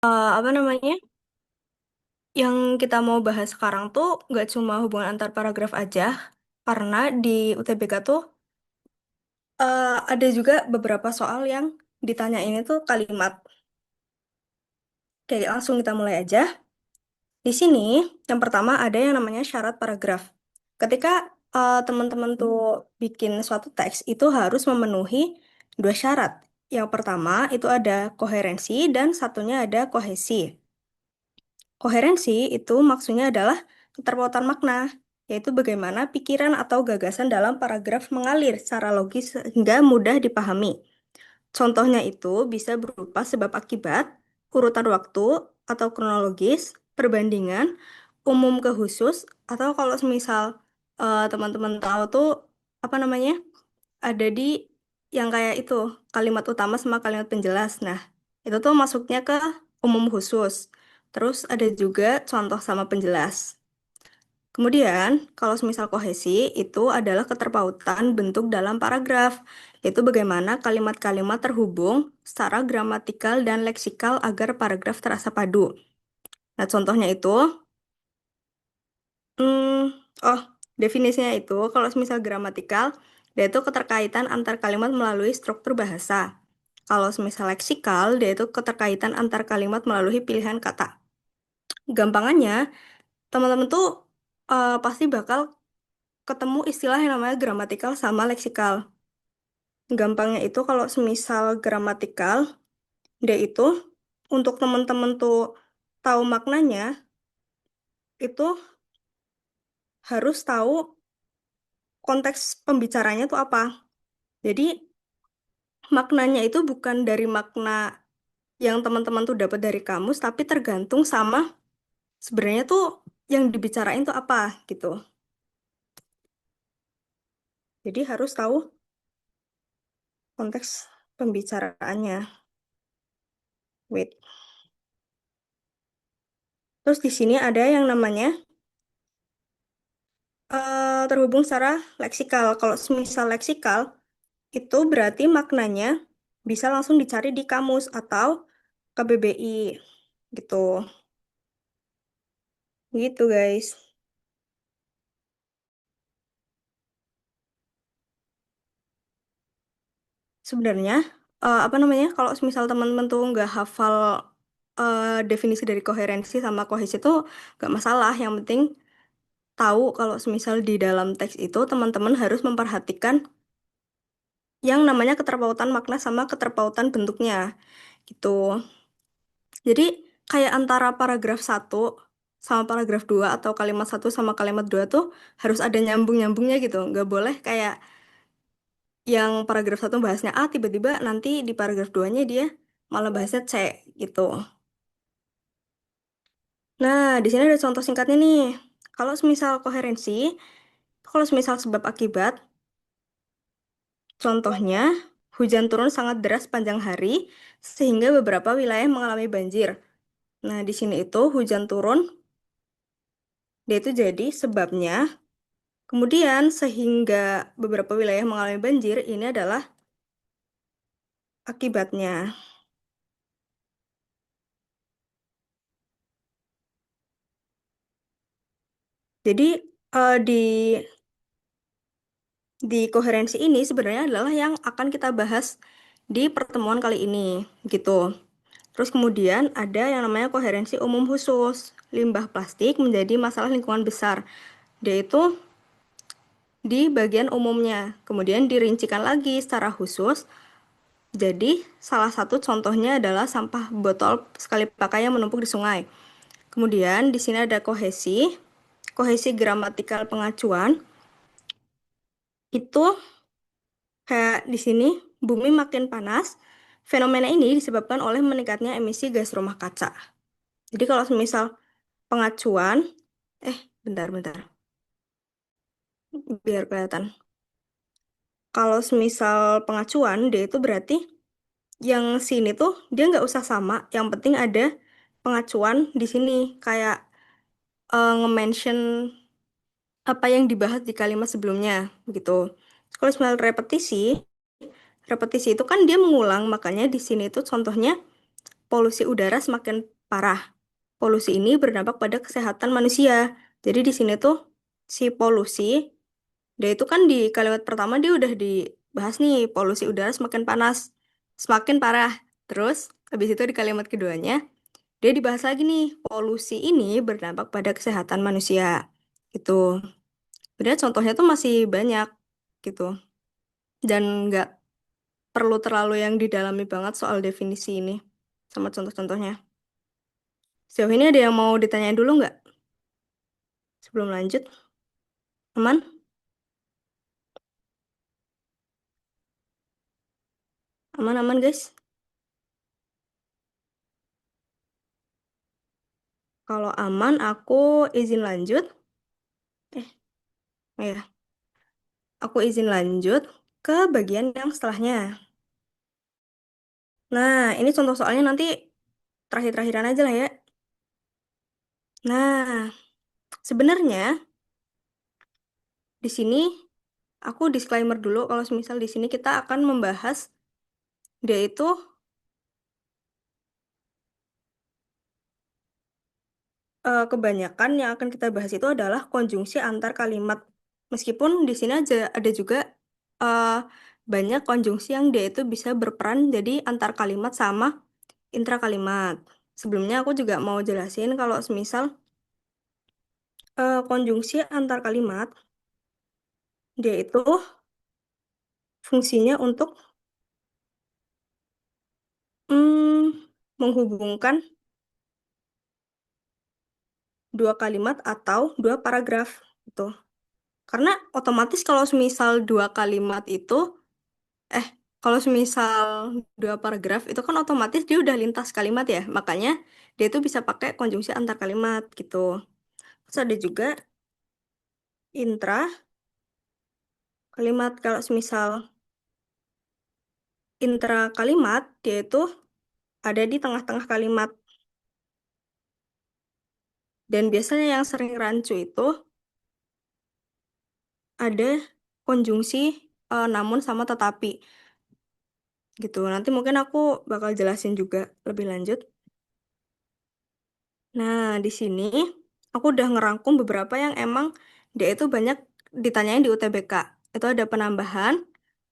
Apa namanya? Yang kita mau bahas sekarang tuh nggak cuma hubungan antar paragraf aja, karena di UTBK tuh ada juga beberapa soal yang ditanyain itu kalimat. Oke, langsung kita mulai aja. Di sini, yang pertama ada yang namanya syarat paragraf. Ketika teman-teman tuh bikin suatu teks, itu harus memenuhi dua syarat. Yang pertama itu ada koherensi dan satunya ada kohesi. Koherensi itu maksudnya adalah keterpautan makna, yaitu bagaimana pikiran atau gagasan dalam paragraf mengalir secara logis sehingga mudah dipahami. Contohnya itu bisa berupa sebab akibat, urutan waktu atau kronologis, perbandingan, umum ke khusus, atau kalau semisal teman-teman tahu tuh apa namanya ada di yang kayak itu kalimat utama sama kalimat penjelas. Nah, itu tuh masuknya ke umum khusus. Terus ada juga contoh sama penjelas. Kemudian, kalau semisal kohesi itu adalah keterpautan bentuk dalam paragraf, yaitu bagaimana kalimat-kalimat terhubung secara gramatikal dan leksikal agar paragraf terasa padu. Nah, contohnya itu, oh, definisinya itu, kalau semisal gramatikal, dia itu keterkaitan antar kalimat melalui struktur bahasa. Kalau semisal leksikal, dia itu keterkaitan antar kalimat melalui pilihan kata. Gampangannya, teman-teman tuh pasti bakal ketemu istilah yang namanya gramatikal sama leksikal. Gampangnya itu kalau semisal gramatikal, dia itu untuk teman-teman tuh tahu maknanya, itu harus tahu konteks pembicaranya tuh apa. Jadi maknanya itu bukan dari makna yang teman-teman tuh dapat dari kamus, tapi tergantung sama sebenarnya tuh yang dibicarain tuh apa gitu. Jadi harus tahu konteks pembicaraannya. Wait. Terus di sini ada yang namanya terhubung secara leksikal. Kalau misal leksikal, itu berarti maknanya bisa langsung dicari di kamus atau KBBI gitu. Gitu guys. Sebenarnya apa namanya? Kalau misal teman-teman tuh nggak hafal definisi dari koherensi sama kohesi itu nggak masalah. Yang penting tahu kalau semisal di dalam teks itu teman-teman harus memperhatikan yang namanya keterpautan makna sama keterpautan bentuknya gitu. Jadi kayak antara paragraf satu sama paragraf 2 atau kalimat satu sama kalimat 2 tuh harus ada nyambung-nyambungnya gitu. Nggak boleh kayak yang paragraf satu bahasnya A, tiba-tiba nanti di paragraf 2-nya dia malah bahasnya C gitu. Nah, di sini ada contoh singkatnya nih. Kalau semisal koherensi, kalau semisal sebab akibat, contohnya hujan turun sangat deras sepanjang hari sehingga beberapa wilayah mengalami banjir. Nah, di sini itu hujan turun, dia itu jadi sebabnya. Kemudian sehingga beberapa wilayah mengalami banjir, ini adalah akibatnya. Jadi di koherensi ini sebenarnya adalah yang akan kita bahas di pertemuan kali ini, gitu. Terus kemudian ada yang namanya koherensi umum khusus. Limbah plastik menjadi masalah lingkungan besar. Dia itu di bagian umumnya. Kemudian dirincikan lagi secara khusus. Jadi salah satu contohnya adalah sampah botol sekali pakai yang menumpuk di sungai. Kemudian di sini ada kohesi. Kohesi gramatikal pengacuan. Itu kayak di sini bumi makin panas. Fenomena ini disebabkan oleh meningkatnya emisi gas rumah kaca. Jadi kalau misal pengacuan, bentar, biar kelihatan. Kalau semisal pengacuan, dia itu berarti yang sini tuh dia nggak usah sama. Yang penting ada pengacuan di sini, kayak nge-mention apa yang dibahas di kalimat sebelumnya, gitu. Kalau semisal repetisi, repetisi itu kan dia mengulang, makanya di sini tuh contohnya polusi udara semakin parah. Polusi ini berdampak pada kesehatan manusia. Jadi di sini tuh si polusi, dia itu kan di kalimat pertama dia udah dibahas nih, polusi udara semakin panas, semakin parah. Terus habis itu di kalimat keduanya, dia dibahas lagi nih, polusi ini berdampak pada kesehatan manusia. Gitu. Sebenarnya contohnya tuh masih banyak gitu. Dan nggak perlu terlalu yang didalami banget soal definisi ini sama contoh-contohnya. Sejauh ini ada yang mau ditanyain dulu nggak sebelum lanjut? Aman? Aman-aman guys. Kalau aman, aku izin lanjut. Eh, oh ya, aku izin lanjut ke bagian yang setelahnya. Nah, ini contoh soalnya nanti terakhir-terakhiran aja lah ya. Nah, sebenarnya di sini aku disclaimer dulu kalau misal di sini kita akan membahas dia itu kebanyakan yang akan kita bahas itu adalah konjungsi antar kalimat. Meskipun di sini aja ada juga eh, banyak konjungsi yang dia itu bisa berperan jadi antar kalimat sama intrakalimat. Sebelumnya aku juga mau jelasin kalau semisal konjungsi antar kalimat dia itu fungsinya untuk menghubungkan dua kalimat atau dua paragraf itu. Karena otomatis kalau semisal dua kalimat itu Eh, kalau semisal dua paragraf itu kan otomatis dia udah lintas kalimat ya. Makanya dia itu bisa pakai konjungsi antar kalimat gitu. Terus ada juga intra kalimat. Kalau semisal intra kalimat dia itu ada di tengah-tengah kalimat. Dan biasanya yang sering rancu itu ada konjungsi namun sama tetapi gitu. Nanti mungkin aku bakal jelasin juga lebih lanjut. Nah, di sini aku udah ngerangkum beberapa yang emang dia itu banyak ditanyain di UTBK. Itu ada penambahan,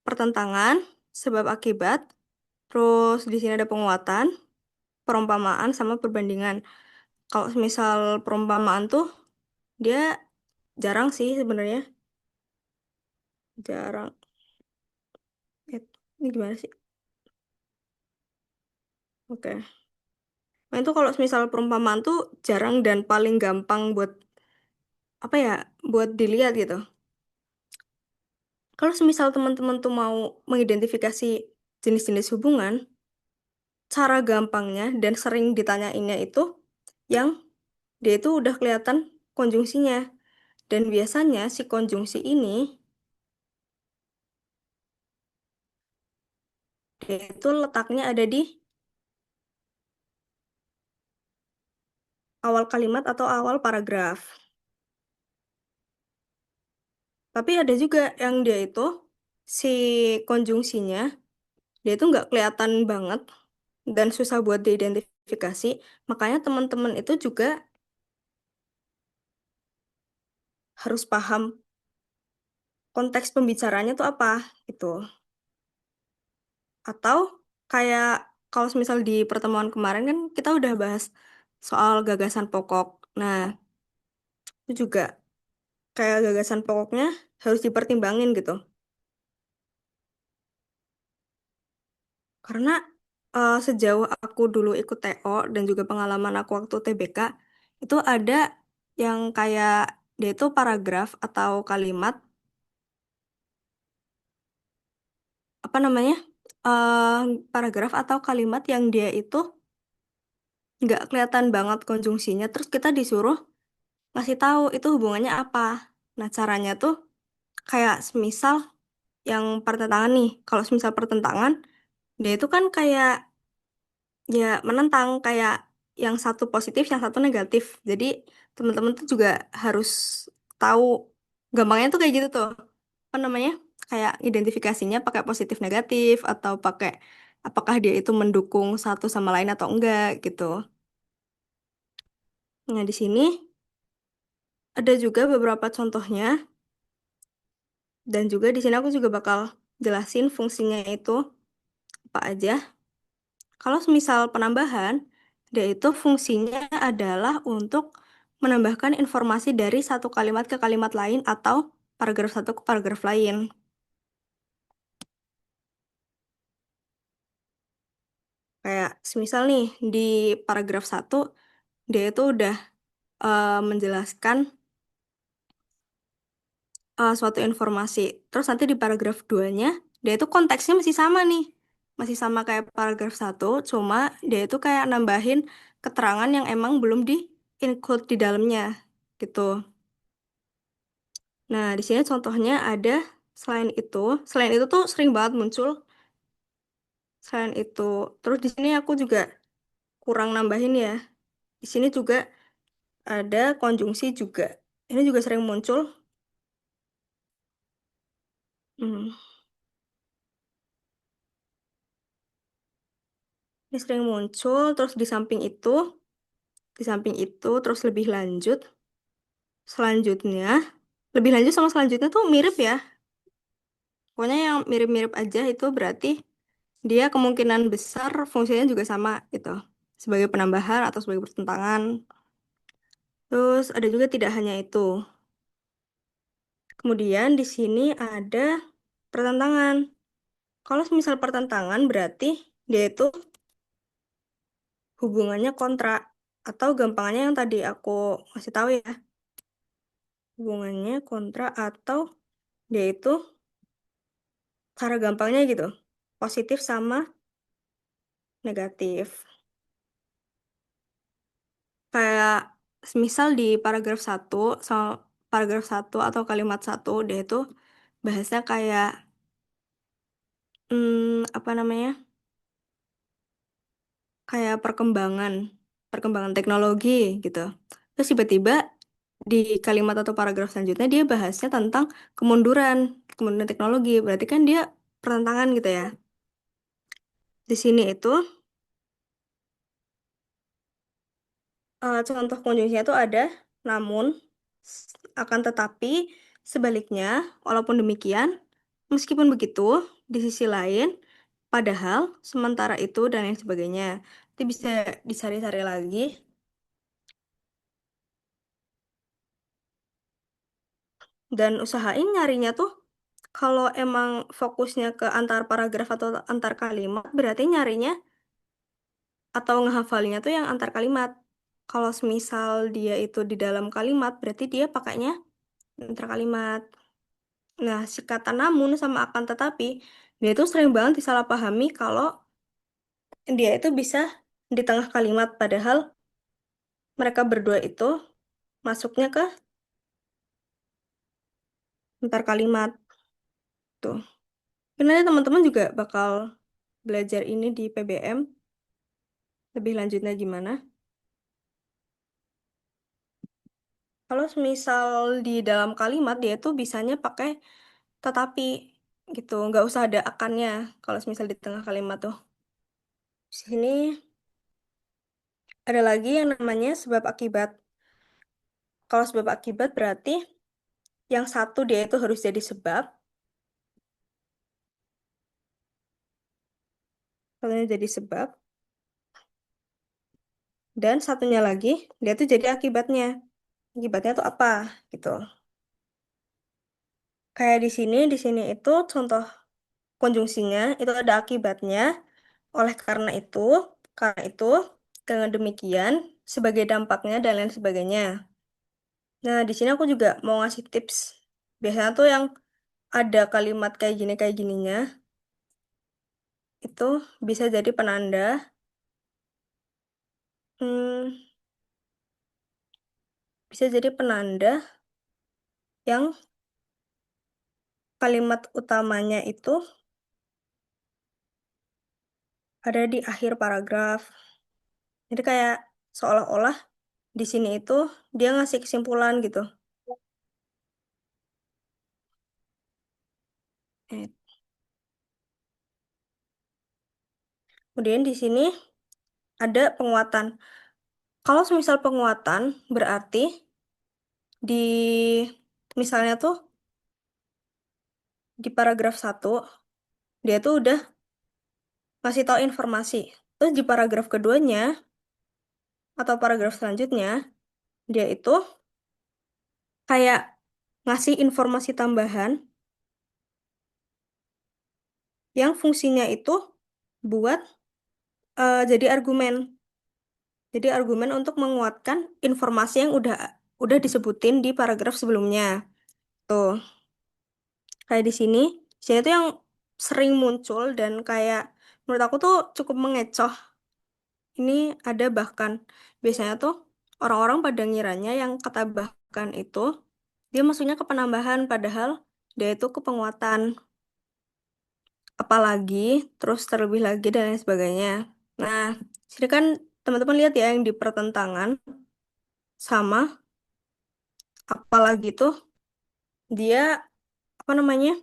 pertentangan, sebab akibat, terus di sini ada penguatan, perumpamaan, sama perbandingan. Kalau misal perumpamaan tuh dia jarang sih sebenarnya. Jarang. Ini gimana sih? Oke. Nah, itu kalau misal perumpamaan tuh jarang dan paling gampang buat apa ya? Buat dilihat gitu. Kalau semisal teman-teman tuh mau mengidentifikasi jenis-jenis hubungan, cara gampangnya dan sering ditanyainnya itu yang dia itu udah kelihatan konjungsinya. Dan biasanya si konjungsi ini dia itu letaknya ada di awal kalimat atau awal paragraf. Tapi ada juga yang dia itu si konjungsinya dia itu nggak kelihatan banget dan susah buat diidentifikasi. Makanya teman-teman itu juga harus paham konteks pembicaranya tuh apa gitu. Atau kayak kalau misal di pertemuan kemarin kan kita udah bahas soal gagasan pokok. Nah, itu juga kayak gagasan pokoknya harus dipertimbangin gitu. Karena sejauh aku dulu ikut TO dan juga pengalaman aku waktu TBK, itu ada yang kayak dia itu paragraf atau kalimat, apa namanya? eh Paragraf atau kalimat yang dia itu nggak kelihatan banget konjungsinya. Terus kita disuruh ngasih tahu itu hubungannya apa. Nah, caranya tuh kayak semisal yang pertentangan nih. Kalau semisal pertentangan, dia itu kan kayak ya menentang kayak yang satu positif, yang satu negatif. Jadi teman-teman tuh juga harus tahu gampangnya tuh kayak gitu tuh. Apa namanya? Kayak identifikasinya pakai positif negatif atau pakai apakah dia itu mendukung satu sama lain atau enggak gitu. Nah, di sini ada juga beberapa contohnya dan juga di sini aku juga bakal jelasin fungsinya itu apa aja. Kalau misal penambahan, dia itu fungsinya adalah untuk menambahkan informasi dari satu kalimat ke kalimat lain atau paragraf satu ke paragraf lain. Kayak semisal nih di paragraf satu dia itu udah menjelaskan suatu informasi. Terus nanti di paragraf 2-nya dia itu konteksnya masih sama nih. Masih sama kayak paragraf satu, cuma dia itu kayak nambahin keterangan yang emang belum di-include di dalamnya gitu. Nah, di sini contohnya ada selain itu tuh sering banget muncul. Selain itu, terus di sini aku juga kurang nambahin ya. Di sini juga ada konjungsi juga. Ini juga sering muncul. Hmm, ini sering muncul, terus di samping itu, terus selanjutnya, lebih lanjut sama selanjutnya tuh mirip ya. Pokoknya yang mirip-mirip aja itu berarti dia kemungkinan besar fungsinya juga sama gitu. Sebagai penambahan atau sebagai pertentangan. Terus ada juga tidak hanya itu. Kemudian di sini ada pertentangan. Kalau misal pertentangan berarti dia itu hubungannya kontra atau gampangannya yang tadi aku kasih tahu ya. Hubungannya kontra atau dia itu cara gampangnya gitu. Positif sama negatif. Kayak misal di paragraf satu atau kalimat satu dia itu bahasa kayak apa namanya? Kayak perkembangan teknologi gitu. Terus tiba-tiba di kalimat atau paragraf selanjutnya dia bahasnya tentang kemunduran teknologi. Berarti kan dia pertentangan gitu ya. Di sini itu contoh konjungsinya itu ada namun, akan tetapi, sebaliknya, walaupun demikian, meskipun begitu, di sisi lain, padahal, sementara itu, dan lain sebagainya. Itu bisa dicari-cari lagi. Dan usahain nyarinya tuh kalau emang fokusnya ke antar paragraf atau antar kalimat, berarti nyarinya atau ngehafalinnya tuh yang antar kalimat. Kalau semisal dia itu di dalam kalimat, berarti dia pakainya antar kalimat. Nah, si kata namun sama akan tetapi, dia itu sering banget disalahpahami kalau dia itu bisa di tengah kalimat, padahal mereka berdua itu masuknya ke antar kalimat. Tuh. Sebenarnya teman-teman juga bakal belajar ini di PBM. Lebih lanjutnya gimana? Kalau misal di dalam kalimat dia tuh bisanya pakai tetapi gitu, nggak usah ada akannya. Kalau misal di tengah kalimat tuh. Di sini ada lagi yang namanya sebab akibat. Kalau sebab akibat berarti yang satu dia itu harus jadi sebab, satunya jadi sebab, dan satunya lagi dia tuh jadi akibatnya. Akibatnya tuh apa gitu. Kayak di sini itu contoh konjungsinya itu ada akibatnya. Oleh karena itu, dengan demikian, sebagai dampaknya dan lain sebagainya. Nah, di sini aku juga mau ngasih tips. Biasanya tuh yang ada kalimat kayak gininya, itu bisa jadi penanda. Hmm, bisa jadi penanda yang kalimat utamanya itu ada di akhir paragraf. Jadi kayak seolah-olah di sini itu dia ngasih kesimpulan gitu. Eh, Kemudian di sini ada penguatan. Kalau semisal penguatan berarti di misalnya tuh di paragraf satu dia tuh udah ngasih tahu informasi. Terus di paragraf keduanya atau paragraf selanjutnya dia itu kayak ngasih informasi tambahan yang fungsinya itu buat jadi argumen. Jadi argumen untuk menguatkan informasi yang udah disebutin di paragraf sebelumnya. Tuh, kayak di sini. Sini tuh yang sering muncul dan kayak menurut aku tuh cukup mengecoh. Ini ada bahkan biasanya tuh orang-orang pada ngiranya yang kata bahkan itu dia maksudnya ke penambahan padahal dia itu ke penguatan. Apalagi, terus terlebih lagi dan lain sebagainya. Nah, sini kan teman-teman lihat ya yang di pertentangan sama apalagi tuh dia apa namanya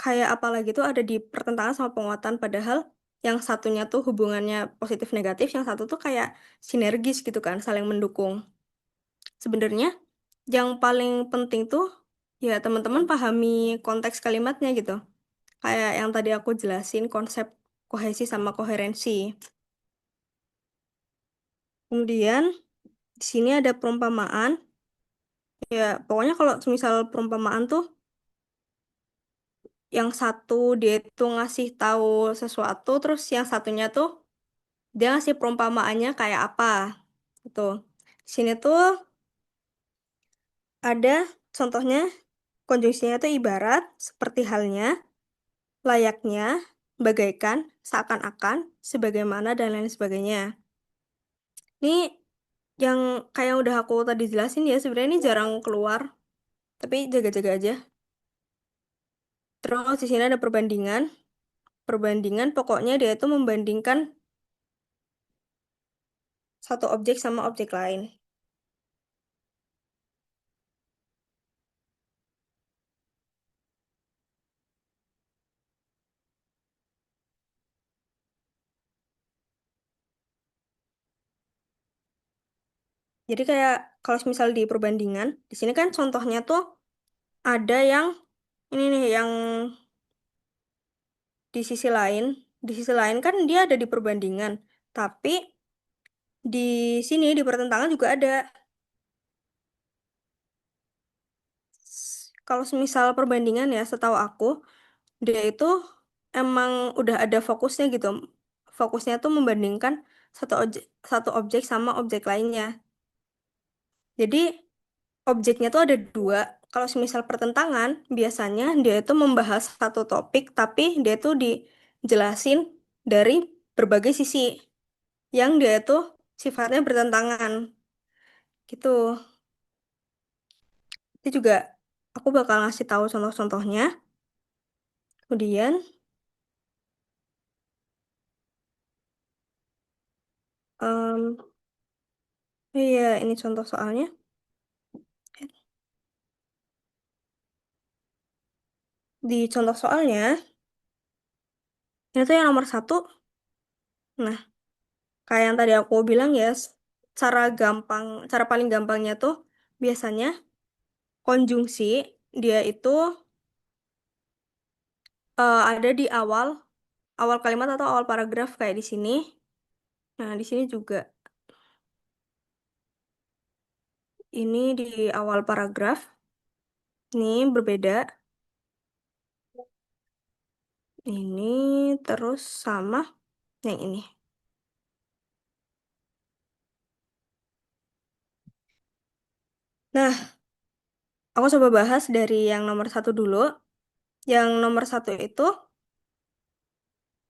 kayak apalagi tuh ada di pertentangan sama penguatan padahal yang satunya tuh hubungannya positif negatif, yang satu tuh kayak sinergis gitu kan, saling mendukung. Sebenarnya yang paling penting tuh ya teman-teman pahami konteks kalimatnya gitu. Kayak yang tadi aku jelasin konsep kohesi sama koherensi. Kemudian di sini ada perumpamaan. Ya, pokoknya kalau misal perumpamaan tuh yang satu dia tuh ngasih tahu sesuatu, terus yang satunya tuh dia ngasih perumpamaannya kayak apa gitu. Di sini tuh ada contohnya konjungsinya tuh ibarat, seperti halnya, layaknya, bagaikan, seakan-akan, sebagaimana dan lain sebagainya. Ini yang kayak yang udah aku tadi jelasin ya, sebenarnya ini jarang keluar, tapi jaga-jaga aja. Terus di sini ada perbandingan. Perbandingan pokoknya dia itu membandingkan satu objek sama objek lain. Jadi kayak kalau misal di perbandingan, di sini kan contohnya tuh ada yang ini nih yang di sisi lain, di sisi lain kan dia ada di perbandingan, tapi di sini di pertentangan juga ada. Kalau misal perbandingan ya, setahu aku dia itu emang udah ada fokusnya gitu. Fokusnya tuh membandingkan satu objek sama objek lainnya. Jadi objeknya tuh ada dua. Kalau semisal pertentangan, biasanya dia itu membahas satu topik, tapi dia tuh dijelasin dari berbagai sisi yang dia itu sifatnya bertentangan. Gitu. Itu juga aku bakal ngasih tahu contoh-contohnya. Kemudian, em, iya ini contoh soalnya. Di contoh soalnya, ini tuh yang nomor satu. Nah, kayak yang tadi aku bilang ya, cara gampang, cara paling gampangnya tuh biasanya konjungsi dia itu ada di awal awal kalimat atau awal paragraf kayak di sini. Nah, di sini juga ini di awal paragraf ini berbeda. Ini terus sama yang ini. Nah, aku coba bahas dari yang nomor satu dulu. Yang nomor satu itu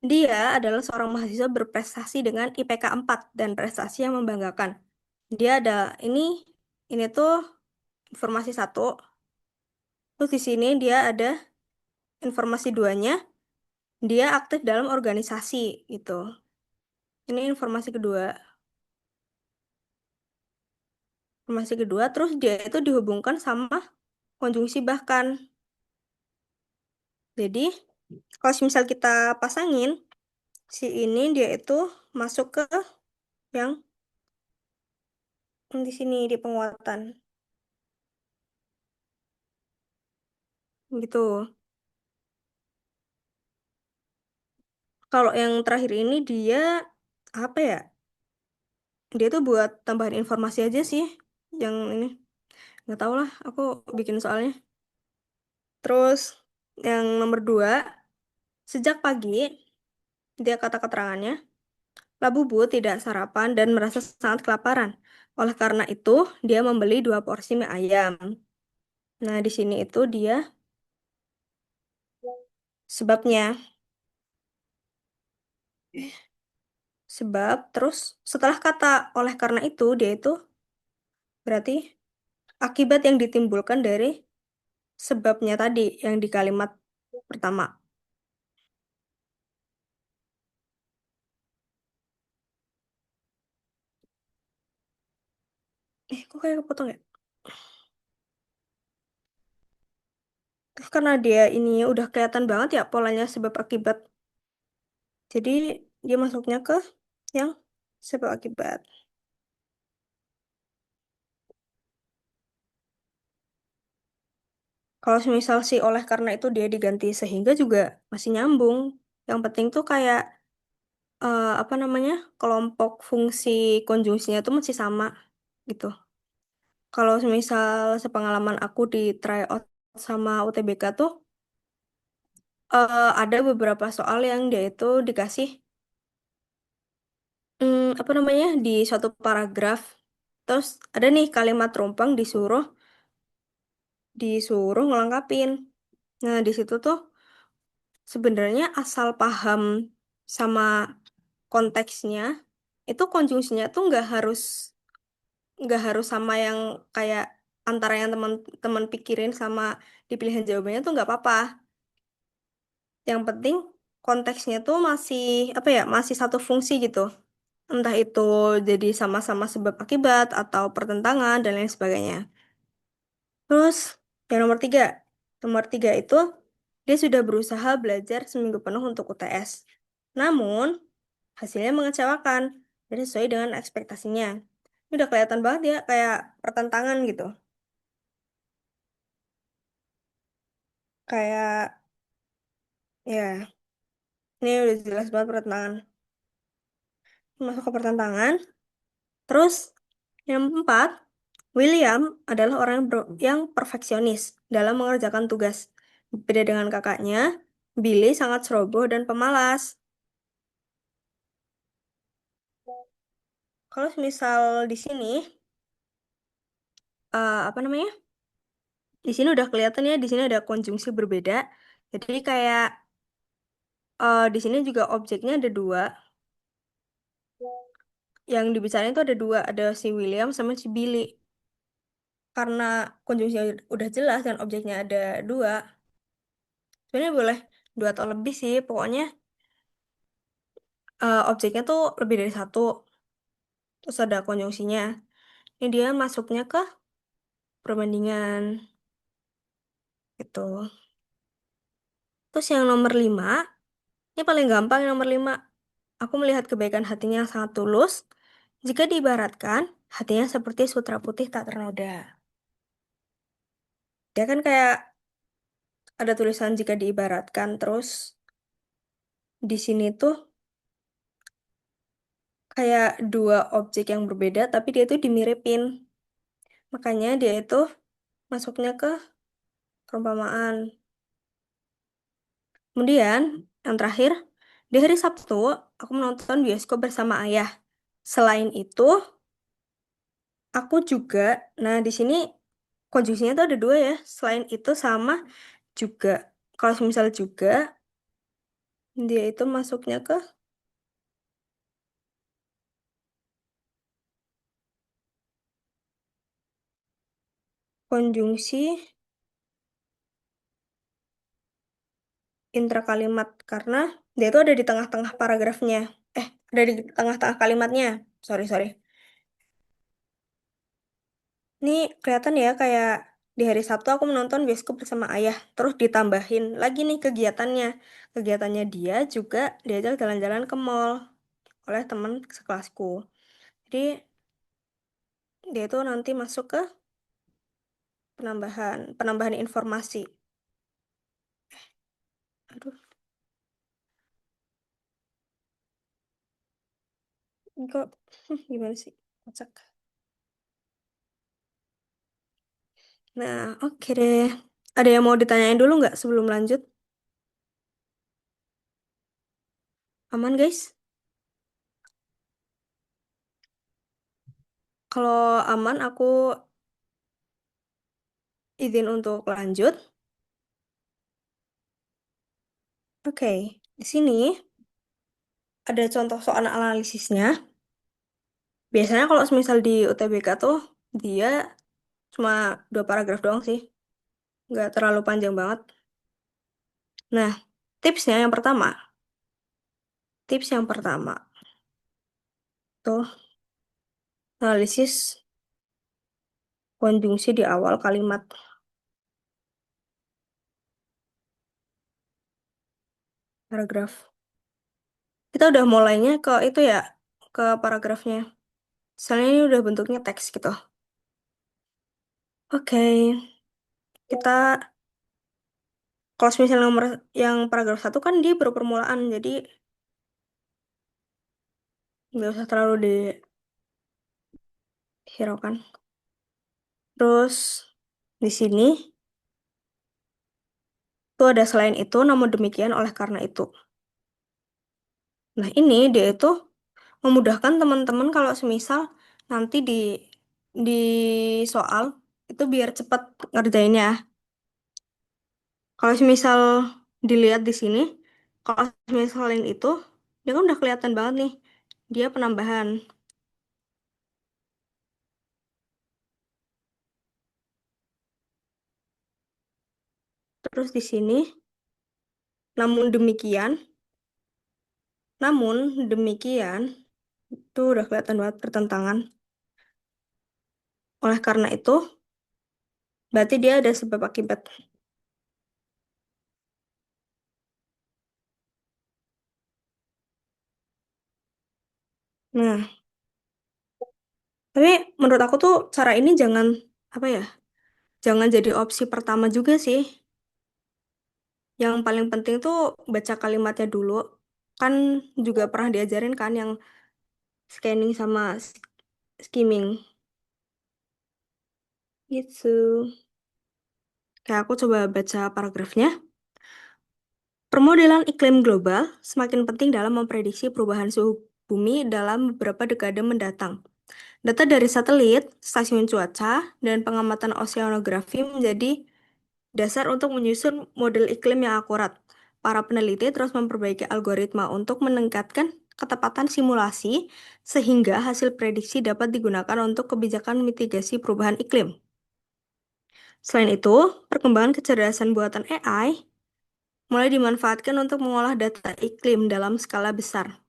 dia adalah seorang mahasiswa berprestasi dengan IPK 4 dan prestasi yang membanggakan. Dia ada ini tuh informasi satu. Terus di sini dia ada informasi duanya. Dia aktif dalam organisasi gitu. Ini informasi kedua. Informasi kedua, terus dia itu dihubungkan sama konjungsi bahkan. Jadi, kalau misal kita pasangin, Si ini dia itu masuk ke yang di sini di penguatan gitu. Kalau yang terakhir ini dia apa ya? Dia tuh buat tambahan informasi aja sih. Yang ini nggak tahu lah. Aku bikin soalnya. Terus yang nomor dua, sejak pagi dia kata keterangannya, Labubu tidak sarapan dan merasa sangat kelaparan. Oleh karena itu, dia membeli 2 porsi mie ayam. Nah, di sini itu dia sebabnya. Sebab, terus setelah kata oleh karena itu, dia itu berarti akibat yang ditimbulkan dari sebabnya tadi yang di kalimat pertama. Kok kayak kepotong ya? Terus karena dia ini udah kelihatan banget ya polanya sebab akibat. Jadi dia masuknya ke yang sebab akibat. Kalau misal sih oleh karena itu dia diganti sehingga juga masih nyambung. Yang penting tuh kayak apa namanya kelompok fungsi konjungsinya tuh masih sama gitu. Kalau misal sepengalaman aku di tryout sama UTBK tuh ada beberapa soal yang dia itu dikasih apa namanya di suatu paragraf. Terus ada nih kalimat rumpang disuruh ngelengkapin. Nah, di situ tuh sebenarnya asal paham sama konteksnya, itu konjungsinya tuh nggak harus sama yang kayak antara yang teman-teman pikirin sama di pilihan jawabannya tuh nggak apa-apa. Yang penting konteksnya tuh masih apa ya, masih satu fungsi gitu. Entah itu jadi sama-sama sebab akibat atau pertentangan dan lain sebagainya. Terus yang nomor tiga itu dia sudah berusaha belajar seminggu penuh untuk UTS. Namun hasilnya mengecewakan dan sesuai dengan ekspektasinya. Ini udah kelihatan banget ya kayak pertentangan gitu. Kayak ya ini udah jelas banget pertentangan. Masuk ke pertentangan. Terus yang keempat, William adalah orang yang perfeksionis dalam mengerjakan tugas. Beda dengan kakaknya, Billy sangat ceroboh dan pemalas. Kalau misal di sini, apa namanya? Di sini udah kelihatan ya, di sini ada konjungsi berbeda. Jadi kayak di sini juga objeknya ada dua. Yang dibicarain itu ada dua, ada si William sama si Billy. Karena konjungsinya udah jelas dan objeknya ada dua, sebenarnya boleh dua atau lebih sih. Pokoknya objeknya tuh lebih dari satu, terus ada konjungsinya. Ini dia masuknya ke perbandingan gitu. Terus yang nomor 5, ini paling gampang yang nomor 5. Aku melihat kebaikan hatinya yang sangat tulus. Jika diibaratkan, hatinya seperti sutra putih tak ternoda. Dia kan kayak ada tulisan jika diibaratkan, terus di sini tuh kayak dua objek yang berbeda, tapi dia tuh dimiripin. Makanya dia itu masuknya ke perumpamaan. Kemudian, yang terakhir, di hari Sabtu, aku menonton bioskop bersama ayah. Selain itu, aku juga, nah di sini konjungsinya tuh ada dua ya. Selain itu sama juga. Kalau misal juga, dia itu masuknya ke konjungsi intrakalimat. Karena dia itu ada di tengah-tengah paragrafnya. Ada di tengah-tengah kalimatnya. Sorry, sorry. Ini kelihatan ya kayak Di hari Sabtu aku menonton bioskop bersama ayah. Terus ditambahin lagi nih kegiatannya. Kegiatannya dia juga diajak jalan-jalan ke mall oleh teman sekelasku. Jadi dia itu nanti masuk ke penambahan penambahan informasi. Aduh, ini kok gimana sih? Kocak. Nah, oke deh. Ada yang mau ditanyain dulu nggak sebelum lanjut? Aman, guys? Kalau aman, aku izin untuk lanjut. Oke, di sini ada contoh soal analisisnya. Biasanya kalau misal di UTBK tuh dia cuma 2 paragraf doang sih, nggak terlalu panjang banget. Nah, tipsnya yang pertama, tips yang pertama tuh analisis konjungsi di awal kalimat paragraf. Kita udah mulainya ke itu ya, ke paragrafnya. Soalnya ini udah bentuknya teks gitu. Oke, kita kalau misalnya nomor yang paragraf 1 kan dia baru permulaan, jadi nggak usah terlalu dihiraukan. Terus di sini tuh ada selain itu, namun demikian oleh karena itu. Nah ini dia itu memudahkan teman-teman kalau semisal nanti di soal itu biar cepat ngerjainnya. Kalau semisal dilihat di sini, kalau semisal yang itu, dia kan udah kelihatan banget nih, dia penambahan. Terus di sini, namun demikian, namun demikian, itu udah kelihatan banget pertentangan. Oleh karena itu, berarti dia ada sebab akibat. Nah, tapi menurut aku tuh cara ini jangan, apa ya, jangan jadi opsi pertama juga sih. Yang paling penting tuh baca kalimatnya dulu. Kan juga pernah diajarin kan yang scanning sama skimming. Gitu. Kayak aku coba baca paragrafnya. Permodelan iklim global semakin penting dalam memprediksi perubahan suhu bumi dalam beberapa dekade mendatang. Data dari satelit, stasiun cuaca, dan pengamatan oseanografi menjadi dasar untuk menyusun model iklim yang akurat. Para peneliti terus memperbaiki algoritma untuk meningkatkan ketepatan simulasi sehingga hasil prediksi dapat digunakan untuk kebijakan mitigasi perubahan iklim. Selain itu, perkembangan kecerdasan buatan AI mulai dimanfaatkan untuk mengolah data iklim dalam skala besar.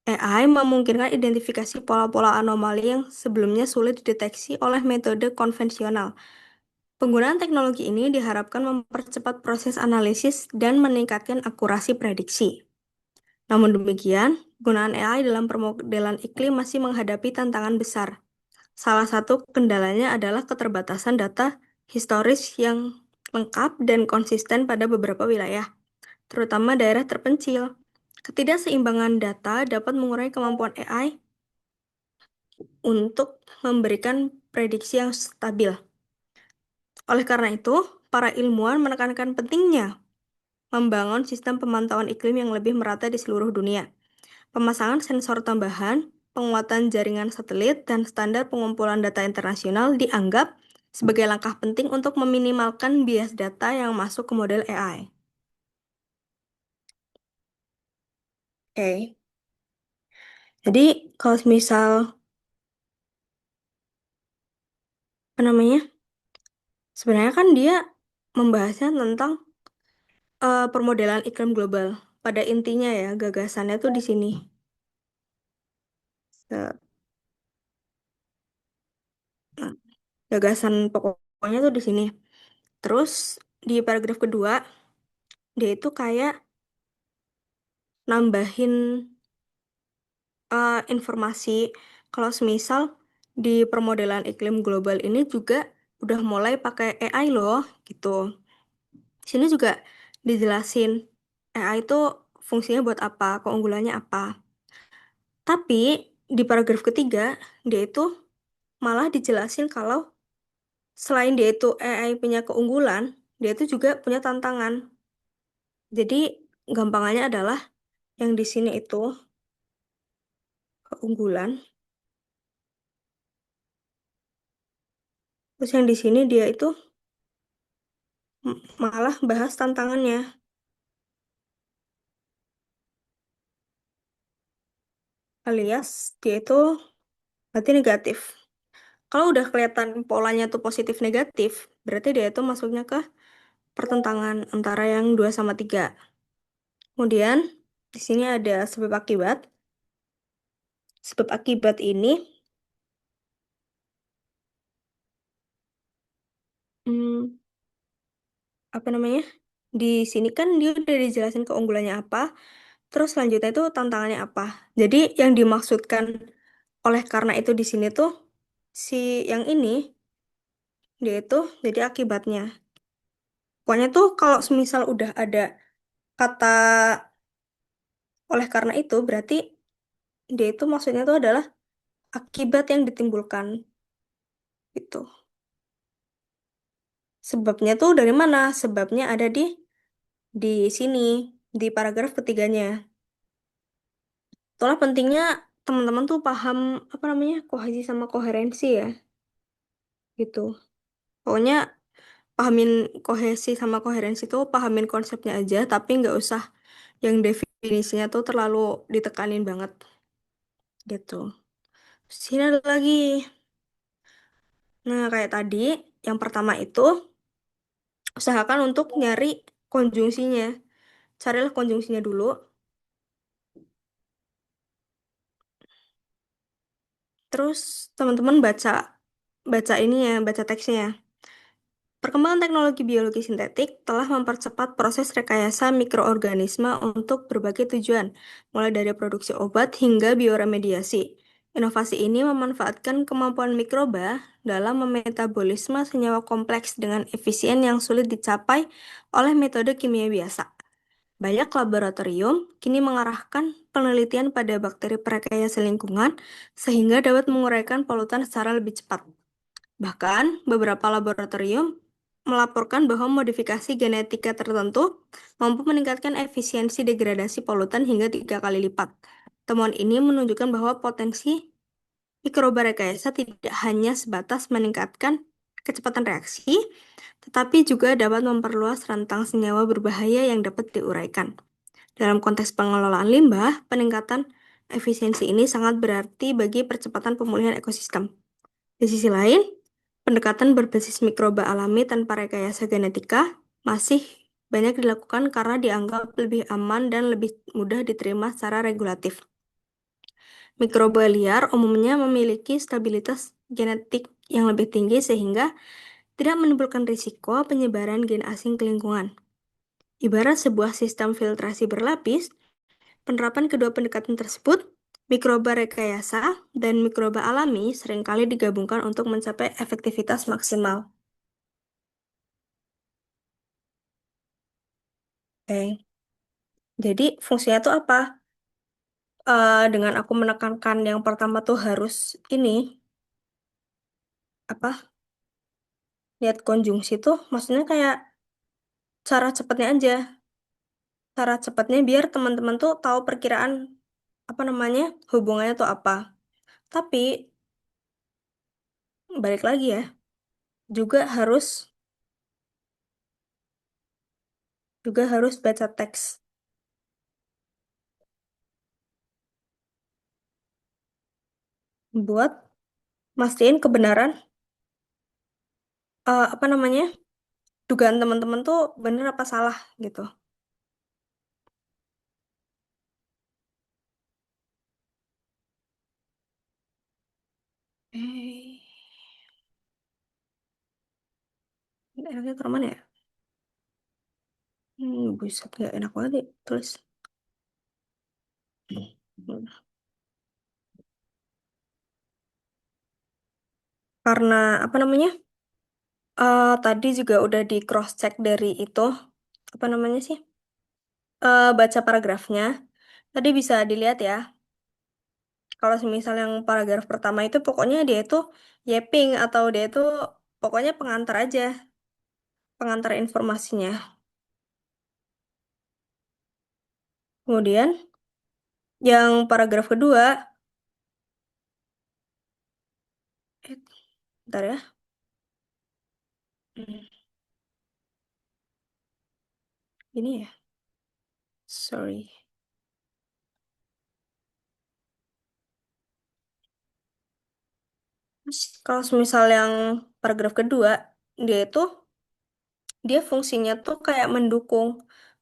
AI memungkinkan identifikasi pola-pola anomali yang sebelumnya sulit dideteksi oleh metode konvensional. Penggunaan teknologi ini diharapkan mempercepat proses analisis dan meningkatkan akurasi prediksi. Namun demikian, penggunaan AI dalam permodelan iklim masih menghadapi tantangan besar. Salah satu kendalanya adalah keterbatasan data historis yang lengkap dan konsisten pada beberapa wilayah, terutama daerah terpencil. Ketidakseimbangan data dapat mengurangi kemampuan AI untuk memberikan prediksi yang stabil. Oleh karena itu, para ilmuwan menekankan pentingnya membangun sistem pemantauan iklim yang lebih merata di seluruh dunia. Pemasangan sensor tambahan, penguatan jaringan satelit, dan standar pengumpulan data internasional dianggap sebagai langkah penting untuk meminimalkan bias data yang masuk ke model AI. Oke, jadi kalau misal apa namanya, sebenarnya kan dia membahasnya tentang permodelan iklim global. Pada intinya ya, gagasannya tuh di sini. Eh, nah, Gagasan pokoknya tuh di sini. Terus di paragraf kedua, dia itu kayak nambahin informasi kalau semisal di permodelan iklim global ini juga udah mulai pakai AI loh, gitu. Di sini juga dijelasin AI itu fungsinya buat apa, keunggulannya apa. Tapi di paragraf ketiga, dia itu malah dijelasin kalau selain dia itu AI punya keunggulan, dia itu juga punya tantangan. Jadi gampangannya adalah yang di sini itu keunggulan, terus yang di sini dia itu malah bahas tantangannya, alias dia itu berarti negatif. Kalau udah kelihatan polanya tuh positif negatif, berarti dia itu masuknya ke pertentangan antara yang 2 sama 3. Kemudian di sini ada sebab akibat. Sebab akibat ini hmm, apa namanya? Di sini kan dia udah dijelasin keunggulannya apa, terus selanjutnya itu tantangannya apa. Jadi yang dimaksudkan oleh karena itu di sini tuh si yang ini dia itu jadi akibatnya. Pokoknya tuh kalau semisal udah ada kata oleh karena itu berarti dia itu maksudnya tuh adalah akibat yang ditimbulkan itu. Sebabnya tuh dari mana? Sebabnya ada di sini di paragraf ketiganya. Itulah pentingnya teman-teman tuh paham apa namanya kohesi sama koherensi ya gitu. Pokoknya pahamin kohesi sama koherensi tuh pahamin konsepnya aja tapi nggak usah yang definisinya tuh terlalu ditekanin banget gitu. Sini ada lagi. Nah, kayak tadi, yang pertama itu usahakan untuk nyari konjungsinya. Carilah konjungsinya dulu. Terus teman-teman baca baca ini ya, baca teksnya. Perkembangan teknologi biologi sintetik telah mempercepat proses rekayasa mikroorganisme untuk berbagai tujuan, mulai dari produksi obat hingga bioremediasi. Inovasi ini memanfaatkan kemampuan mikroba dalam memetabolisme senyawa kompleks dengan efisien yang sulit dicapai oleh metode kimia biasa. Banyak laboratorium kini mengarahkan penelitian pada bakteri perekayasa lingkungan sehingga dapat menguraikan polutan secara lebih cepat. Bahkan, beberapa laboratorium melaporkan bahwa modifikasi genetika tertentu mampu meningkatkan efisiensi degradasi polutan hingga 3 kali lipat. Temuan ini menunjukkan bahwa potensi mikroba rekayasa tidak hanya sebatas meningkatkan kecepatan reaksi, tetapi juga dapat memperluas rentang senyawa berbahaya yang dapat diuraikan. Dalam konteks pengelolaan limbah, peningkatan efisiensi ini sangat berarti bagi percepatan pemulihan ekosistem. Di sisi lain, pendekatan berbasis mikroba alami tanpa rekayasa genetika masih banyak dilakukan karena dianggap lebih aman dan lebih mudah diterima secara regulatif. Mikroba liar umumnya memiliki stabilitas genetik yang lebih tinggi sehingga tidak menimbulkan risiko penyebaran gen asing ke lingkungan. Ibarat sebuah sistem filtrasi berlapis, penerapan kedua pendekatan tersebut, mikroba rekayasa dan mikroba alami, seringkali digabungkan untuk mencapai efektivitas maksimal. Oke. Jadi fungsinya tuh apa? Dengan aku menekankan yang pertama tuh harus ini apa? Lihat konjungsi tuh, maksudnya kayak cara cepatnya aja. Cara cepatnya biar teman-teman tuh tahu perkiraan apa namanya hubungannya tuh apa. Tapi balik lagi ya, juga harus baca teks buat mastiin kebenaran apa namanya dugaan teman-teman tuh bener apa salah gitu. Eh, enaknya taruh mana ya? Buset, nggak enak banget ya tulis. Karena apa namanya? Tadi juga udah di cross check dari itu apa namanya sih? Baca paragrafnya. Tadi bisa dilihat ya. Kalau semisal yang paragraf pertama itu pokoknya dia itu yapping atau dia itu pokoknya pengantar aja, pengantar informasinya. Kemudian yang paragraf kedua, eh, bentar ya. Hmm, Ini ya, sorry. Terus kalau semisal yang paragraf kedua, dia itu dia fungsinya tuh kayak mendukung,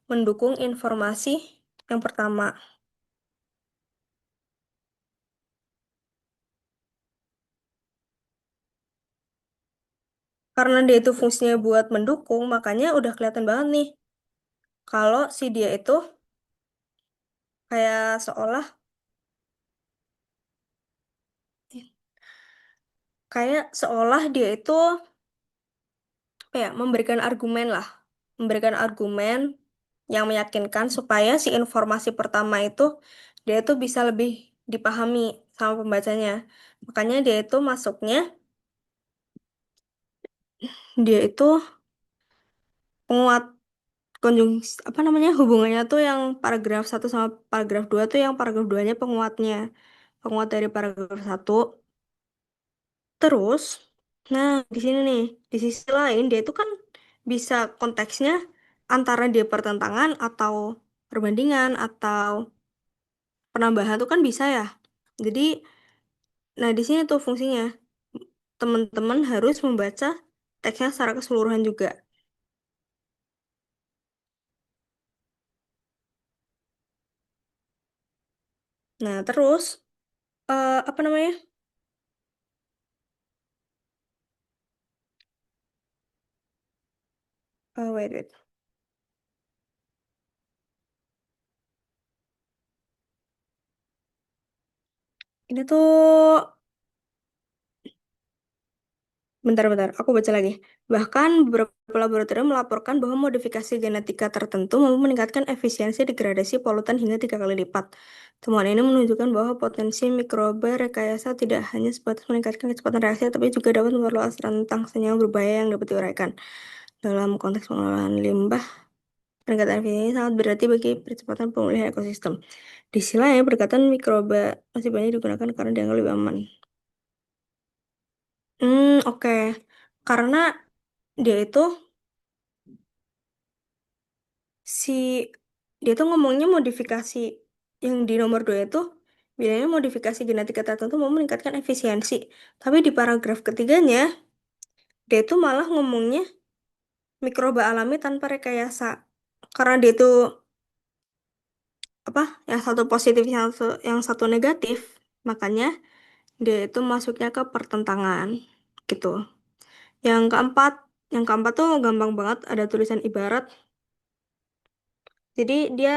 mendukung informasi yang pertama. Karena dia itu fungsinya buat mendukung, makanya udah kelihatan banget nih kalau si dia itu kayak seolah kayak seolah dia itu apa ya, memberikan argumen lah, memberikan argumen yang meyakinkan supaya si informasi pertama itu dia itu bisa lebih dipahami sama pembacanya. Makanya dia itu masuknya, dia itu penguat apa namanya hubungannya tuh yang paragraf satu sama paragraf 2 tuh yang paragraf 2-nya penguatnya. Penguat dari paragraf satu. Terus, nah di sini nih, di sisi lain dia itu kan bisa konteksnya antara dia pertentangan atau perbandingan atau penambahan tuh kan bisa ya. Jadi, nah di sini tuh fungsinya teman-teman harus membaca teksnya secara keseluruhan juga. Nah, terus apa namanya? Wait, wait. Ini tuh bentar-bentar, aku baca lagi. Bahkan beberapa laboratorium melaporkan bahwa modifikasi genetika tertentu mampu meningkatkan efisiensi degradasi polutan hingga 3 kali lipat. Temuan ini menunjukkan bahwa potensi mikroba rekayasa tidak hanya sebatas meningkatkan kecepatan reaksi, tapi juga dapat memperluas rentang senyawa berbahaya yang dapat diuraikan. Dalam konteks pengelolaan limbah, peningkatan efisiensi ini sangat berarti bagi percepatan pemulihan ekosistem. Di sisi lain, pendekatan mikroba masih banyak digunakan karena dianggap lebih aman. Oke. Karena dia itu si dia tuh ngomongnya modifikasi yang di nomor 2 itu bilangnya modifikasi genetika tertentu mau meningkatkan efisiensi. Tapi di paragraf ketiganya dia itu malah ngomongnya mikroba alami tanpa rekayasa. Karena dia itu apa? Yang satu positif, yang satu negatif, makanya dia itu masuknya ke pertentangan gitu. Yang keempat, yang keempat tuh gampang banget ada tulisan ibarat. Jadi dia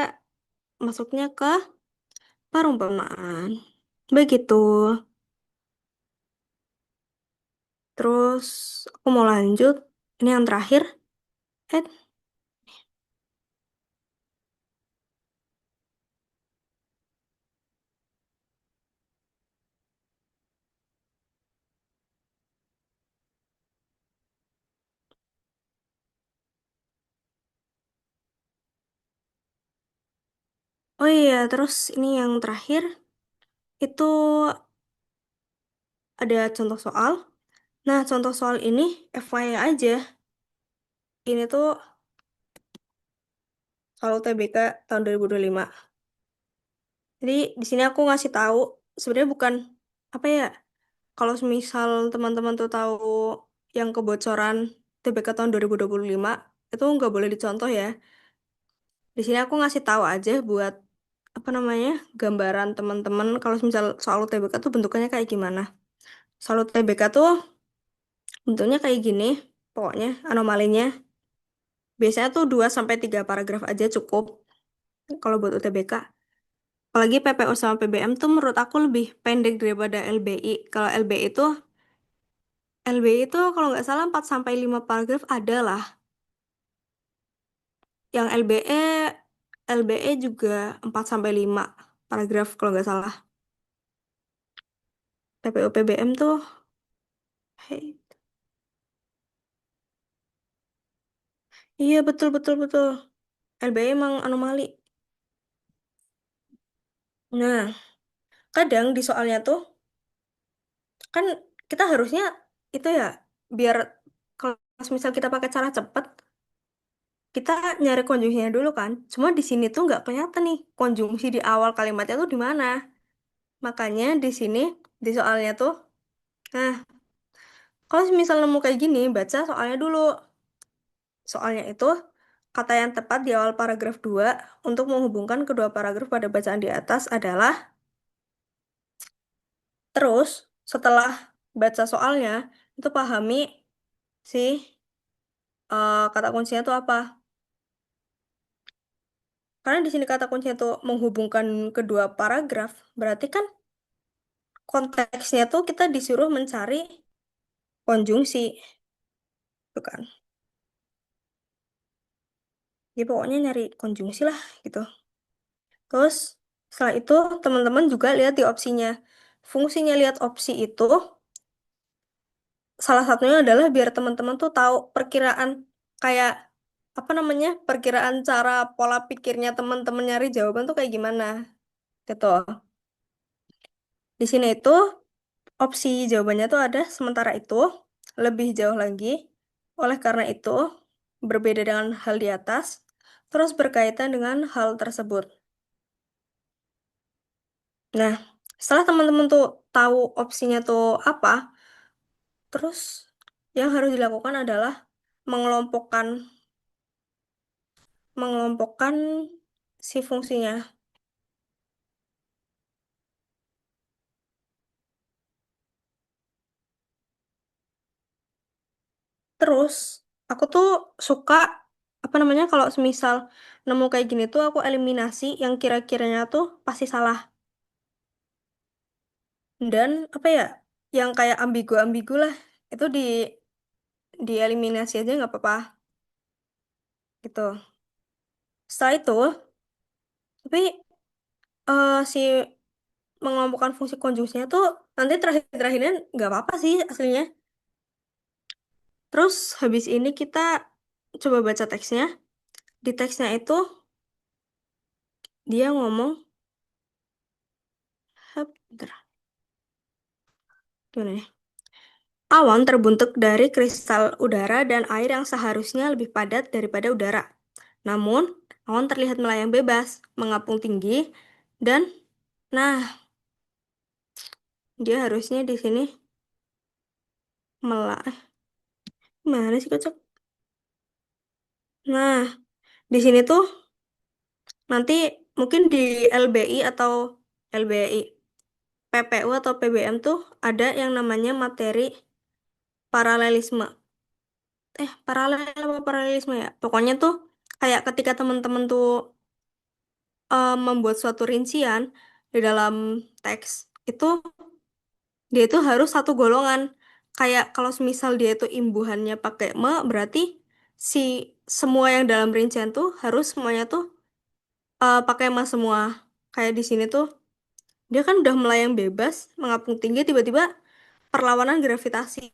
masuknya ke perumpamaan. Begitu. Terus aku mau lanjut. Ini yang terakhir. Eh, oh iya, terus ini yang terakhir itu ada contoh soal. Nah, contoh soal ini FYI aja. Ini tuh soal UTBK tahun 2025. Jadi di sini aku ngasih tahu sebenarnya bukan apa ya. Kalau misal teman-teman tuh tahu yang kebocoran UTBK tahun 2025 itu nggak boleh dicontoh ya. Di sini aku ngasih tahu aja buat apa namanya gambaran teman-teman kalau misal soal UTBK tuh bentukannya kayak gimana. Soal UTBK tuh bentuknya kayak gini. Pokoknya anomalinya biasanya tuh 2 sampai 3 paragraf aja cukup kalau buat UTBK. Apalagi PPO sama PBM tuh menurut aku lebih pendek daripada LBI. Kalau LBI itu kalau nggak salah 4 sampai 5 paragraf ada lah. Yang LBE juga 4 sampai 5 paragraf kalau nggak salah. PPO PBM tuh hey, iya betul betul betul. LBE emang anomali. Nah, kadang di soalnya tuh kan kita harusnya itu ya biar kalau misal kita pakai cara cepat kita nyari konjungsinya dulu kan. Cuma di sini tuh nggak kelihatan nih konjungsi di awal kalimatnya tuh di mana. Makanya di sini di soalnya tuh, nah kalau misal nemu kayak gini baca soalnya dulu. Soalnya itu kata yang tepat di awal paragraf 2 untuk menghubungkan kedua paragraf pada bacaan di atas adalah terus setelah baca soalnya itu pahami si kata kuncinya itu apa. Karena di sini kata kuncinya itu menghubungkan kedua paragraf, berarti kan konteksnya tuh kita disuruh mencari konjungsi, gitu kan. Ya pokoknya nyari konjungsi lah gitu. Terus setelah itu teman-teman juga lihat di opsinya. Fungsinya lihat opsi itu salah satunya adalah biar teman-teman tuh tahu perkiraan kayak apa namanya? Perkiraan cara pola pikirnya teman-teman nyari jawaban tuh kayak gimana gitu. Di sini itu opsi jawabannya tuh ada sementara itu lebih jauh lagi. Oleh karena itu berbeda dengan hal di atas, terus berkaitan dengan hal tersebut. Nah, setelah teman-teman tuh tahu opsinya tuh apa, terus yang harus dilakukan adalah mengelompokkan mengelompokkan si fungsinya. Terus aku tuh suka apa namanya kalau semisal nemu kayak gini tuh aku eliminasi yang kira-kiranya tuh pasti salah. Dan apa ya, yang kayak ambigu-ambigu lah itu dieliminasi aja nggak apa-apa gitu. Setelah itu, tapi si mengelompokkan fungsi konjungsinya tuh nanti terakhir-terakhirnya nggak apa-apa sih aslinya. Terus habis ini kita coba baca teksnya. Di teksnya itu dia ngomong, bentar, gimana ya? Awan terbentuk dari kristal udara dan air yang seharusnya lebih padat daripada udara. Namun, awan terlihat melayang bebas, mengapung tinggi, dan nah, dia harusnya di sini mana sih kocok? Nah, di sini tuh nanti mungkin di LBI atau LBI, PPU atau PBM tuh ada yang namanya materi paralelisme. Paralel apa paralelisme ya? Pokoknya tuh kayak ketika teman-teman tuh membuat suatu rincian di dalam teks, itu dia itu harus satu golongan. Kayak kalau misal dia itu imbuhannya pakai berarti si semua yang dalam rincian tuh harus semuanya tuh pakai semua. Kayak di sini tuh dia kan udah melayang bebas, mengapung tinggi, tiba-tiba perlawanan gravitasi.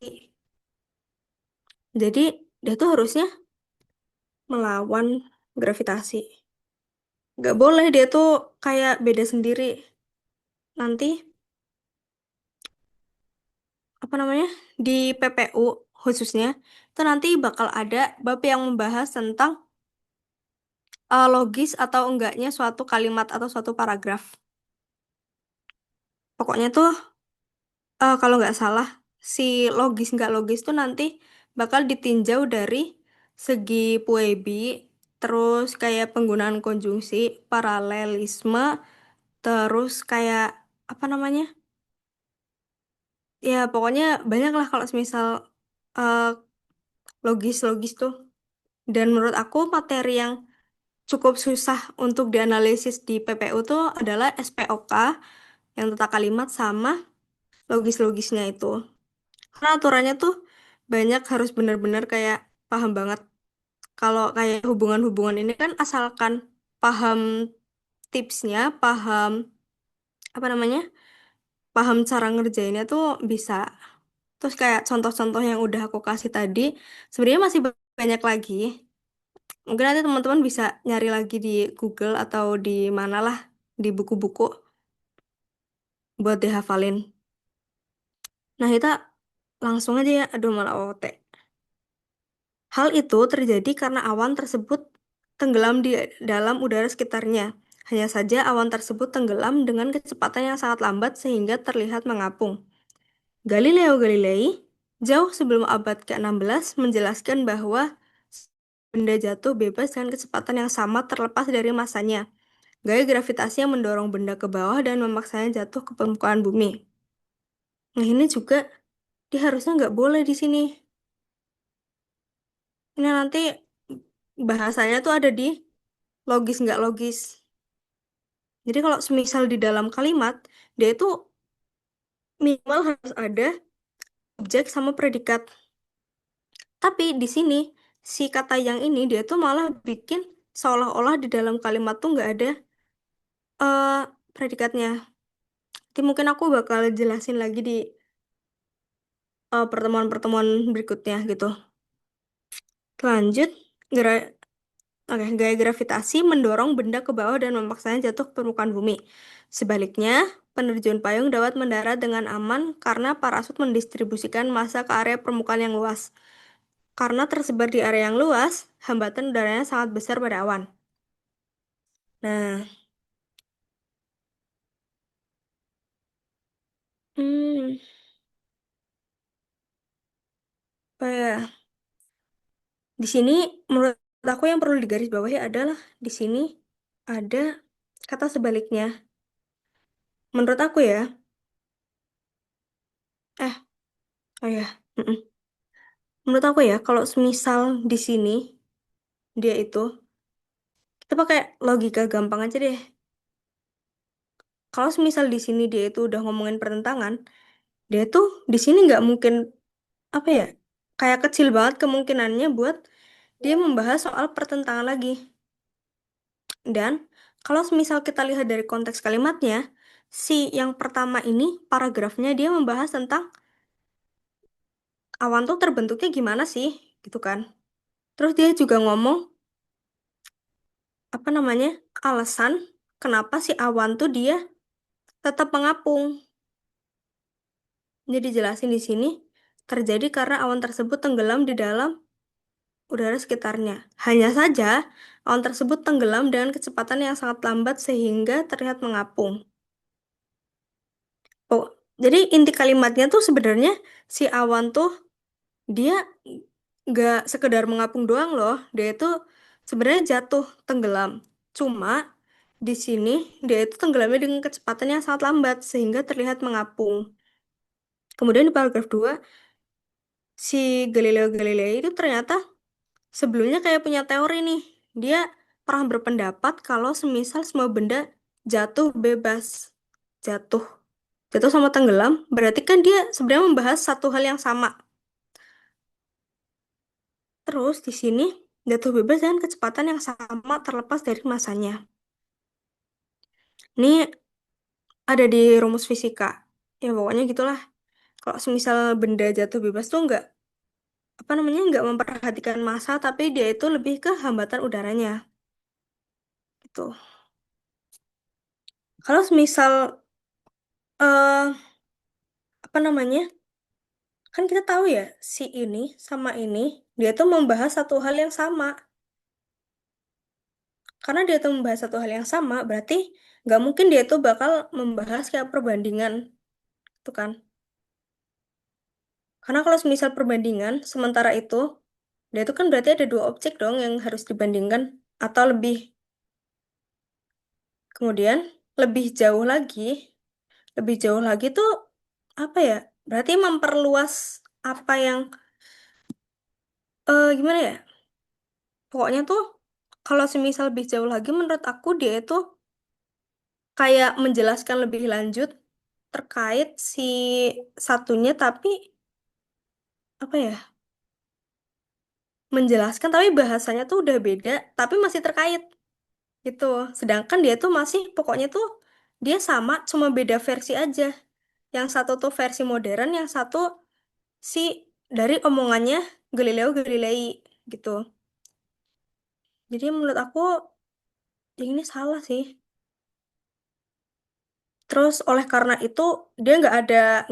Jadi dia tuh harusnya melawan gravitasi. Gak boleh dia tuh kayak beda sendiri. Nanti apa namanya di PPU khususnya itu nanti bakal ada bab yang membahas tentang logis atau enggaknya suatu kalimat atau suatu paragraf. Pokoknya tuh kalau nggak salah si logis nggak logis tuh nanti bakal ditinjau dari segi puebi, terus kayak penggunaan konjungsi, paralelisme, terus kayak apa namanya? Ya pokoknya banyak lah kalau misal logis-logis tuh. Dan menurut aku materi yang cukup susah untuk dianalisis di PPU tuh adalah SPOK yang tata kalimat sama logis-logisnya itu. Karena aturannya tuh banyak harus benar-benar kayak paham banget. Kalau kayak hubungan-hubungan ini kan asalkan paham tipsnya, paham apa namanya, paham cara ngerjainnya tuh bisa. Terus kayak contoh-contoh yang udah aku kasih tadi, sebenarnya masih banyak lagi. Mungkin nanti teman-teman bisa nyari lagi di Google atau di mana lah, di buku-buku buat dihafalin. Nah, kita langsung aja ya, aduh malah OT. Hal itu terjadi karena awan tersebut tenggelam di dalam udara sekitarnya. Hanya saja awan tersebut tenggelam dengan kecepatan yang sangat lambat sehingga terlihat mengapung. Galileo Galilei, jauh sebelum abad ke-16, menjelaskan bahwa benda jatuh bebas dengan kecepatan yang sama terlepas dari masanya. Gaya gravitasi yang mendorong benda ke bawah dan memaksanya jatuh ke permukaan bumi. Nah, ini juga dia harusnya nggak boleh di sini. Ini nanti bahasanya tuh ada di logis nggak logis. Jadi kalau semisal di dalam kalimat, dia itu minimal harus ada objek sama predikat. Tapi di sini, si kata yang ini dia tuh malah bikin seolah-olah di dalam kalimat tuh nggak ada eh predikatnya. Nanti mungkin aku bakal jelasin lagi di pertemuan-pertemuan berikutnya gitu. Lanjut, gera- oke, gaya gravitasi mendorong benda ke bawah dan memaksanya jatuh ke permukaan bumi. Sebaliknya, penerjun payung dapat mendarat dengan aman karena parasut mendistribusikan massa ke area permukaan yang luas. Karena tersebar di area yang luas, hambatan udaranya sangat besar pada awan. Nah, hmm, apa ya? Di sini menurut aku yang perlu digarisbawahi adalah di sini ada kata sebaliknya. Menurut aku ya, eh, oh ya, mm-mm. Menurut aku ya, kalau semisal di sini dia itu, kita pakai logika gampang aja deh. Kalau semisal di sini dia itu udah ngomongin pertentangan, dia tuh di sini nggak mungkin apa ya, kayak kecil banget kemungkinannya buat dia membahas soal pertentangan lagi. Dan kalau semisal kita lihat dari konteks kalimatnya, si yang pertama ini paragrafnya dia membahas tentang awan tuh terbentuknya gimana sih, gitu kan. Terus dia juga ngomong apa namanya, alasan kenapa si awan tuh dia tetap mengapung. Jadi jelasin di sini terjadi karena awan tersebut tenggelam di dalam udara sekitarnya. Hanya saja awan tersebut tenggelam dengan kecepatan yang sangat lambat sehingga terlihat mengapung. Oh, jadi inti kalimatnya tuh sebenarnya si awan tuh dia nggak sekedar mengapung doang loh. Dia itu sebenarnya jatuh tenggelam. Cuma di sini dia itu tenggelamnya dengan kecepatan yang sangat lambat sehingga terlihat mengapung. Kemudian di paragraf 2 si Galileo Galilei itu ternyata sebelumnya kayak punya teori nih. Dia pernah berpendapat kalau semisal semua benda jatuh bebas. Jatuh. Jatuh sama tenggelam, berarti kan dia sebenarnya membahas satu hal yang sama. Terus di sini jatuh bebas dengan kecepatan yang sama terlepas dari masanya. Ini ada di rumus fisika. Ya pokoknya gitulah. Kalau semisal benda jatuh bebas tuh nggak apa namanya nggak memperhatikan massa, tapi dia itu lebih ke hambatan udaranya. Gitu. Kalau semisal eh apa namanya kan kita tahu ya si ini sama ini dia tuh membahas satu hal yang sama. Karena dia tuh membahas satu hal yang sama, berarti nggak mungkin dia tuh bakal membahas kayak perbandingan, tuh kan? Karena kalau semisal perbandingan, sementara itu, dia itu kan berarti ada dua objek dong yang harus dibandingkan, atau lebih. Kemudian, lebih jauh lagi, lebih jauh lagi tuh, apa ya? Berarti memperluas apa yang Gimana ya? Pokoknya tuh kalau semisal lebih jauh lagi menurut aku dia itu kayak menjelaskan lebih lanjut terkait si satunya tapi apa ya? Menjelaskan tapi bahasanya tuh udah beda tapi masih terkait gitu. Sedangkan dia tuh masih pokoknya tuh dia sama cuma beda versi aja. Yang satu tuh versi modern, yang satu si dari omongannya Galileo Galilei gitu. Jadi menurut aku ya ini salah sih. Terus oleh karena itu dia nggak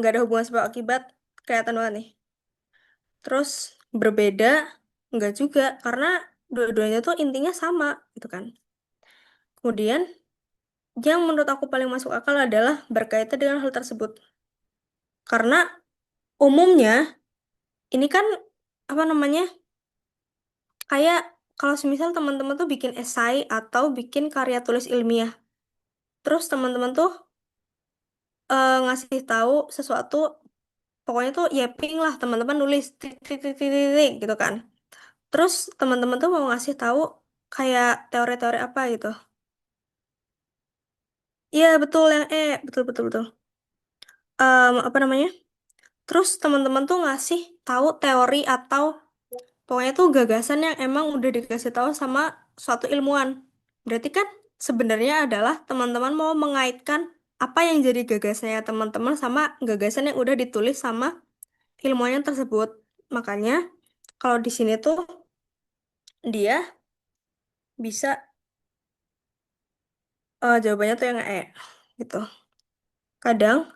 ada hubungan sebab akibat kelihatan banget nih. Terus berbeda nggak juga karena dua-duanya tuh intinya sama gitu kan. Kemudian yang menurut aku paling masuk akal adalah berkaitan dengan hal tersebut. Karena umumnya ini kan apa namanya? Kayak kalau semisal teman-teman tuh bikin esai atau bikin karya tulis ilmiah. Terus teman-teman tuh ngasih tahu sesuatu, pokoknya tuh yaping lah teman-teman nulis tik tik tik tik tik tik, gitu kan. Terus teman-teman tuh mau ngasih tahu kayak teori-teori apa gitu. Iya betul yang betul betul betul. Apa namanya? Terus teman-teman tuh ngasih tahu teori atau pokoknya tuh gagasan yang emang udah dikasih tahu sama suatu ilmuwan. Berarti kan sebenarnya adalah teman-teman mau mengaitkan apa yang jadi gagasannya teman-teman sama gagasan yang udah ditulis sama ilmuwan tersebut. Makanya kalau di sini tuh dia bisa jawabannya tuh yang gitu. Kadang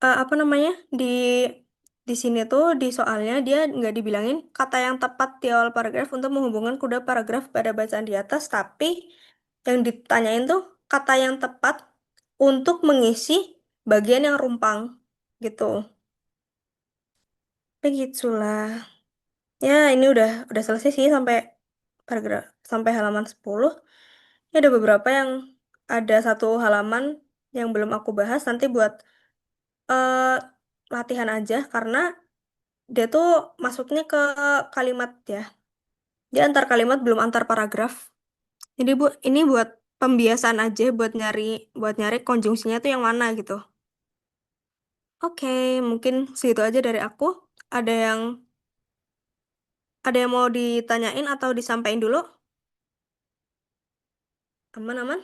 apa namanya di sini tuh di soalnya dia nggak dibilangin kata yang tepat di awal paragraf untuk menghubungkan kedua paragraf pada bacaan di atas, tapi yang ditanyain tuh kata yang tepat untuk mengisi bagian yang rumpang gitu. Begitulah. Ya, ini udah selesai sih sampai paragraf sampai halaman 10. Ini ada beberapa yang ada satu halaman yang belum aku bahas nanti buat eh, latihan aja karena dia tuh masuknya ke kalimat ya. Dia antar kalimat belum antar paragraf. Jadi ini buat pembiasaan aja buat nyari konjungsinya tuh yang mana gitu. Oke, mungkin segitu aja dari aku. Ada yang ada yang mau ditanyain atau disampaikan dulu? Aman-aman?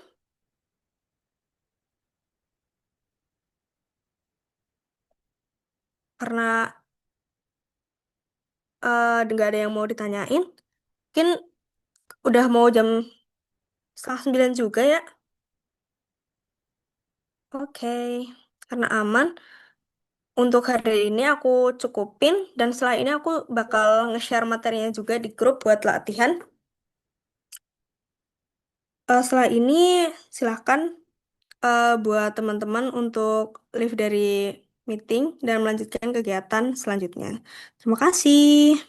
Karena nggak ada yang mau ditanyain. Mungkin udah mau jam 8:30 juga ya. Oke, karena aman. Untuk hari ini aku cukupin dan setelah ini aku bakal nge-share materinya juga di grup buat latihan. Setelah ini silahkan buat teman-teman untuk leave dari meeting dan melanjutkan kegiatan selanjutnya. Terima kasih.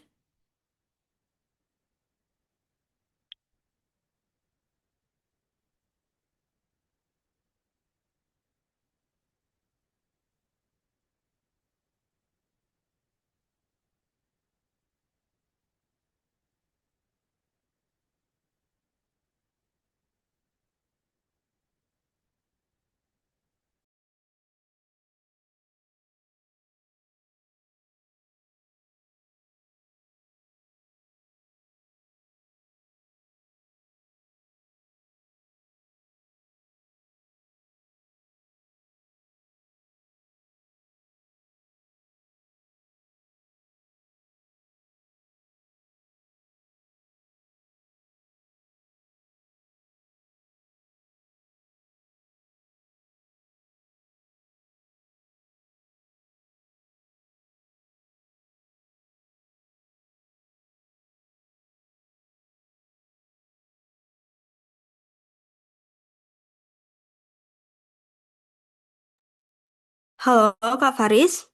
Halo Kak Faris,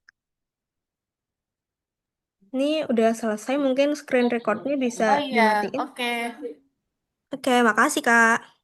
ini udah selesai mungkin screen recordnya bisa Oh iya, dimatiin. oke. Oke, makasih Kak.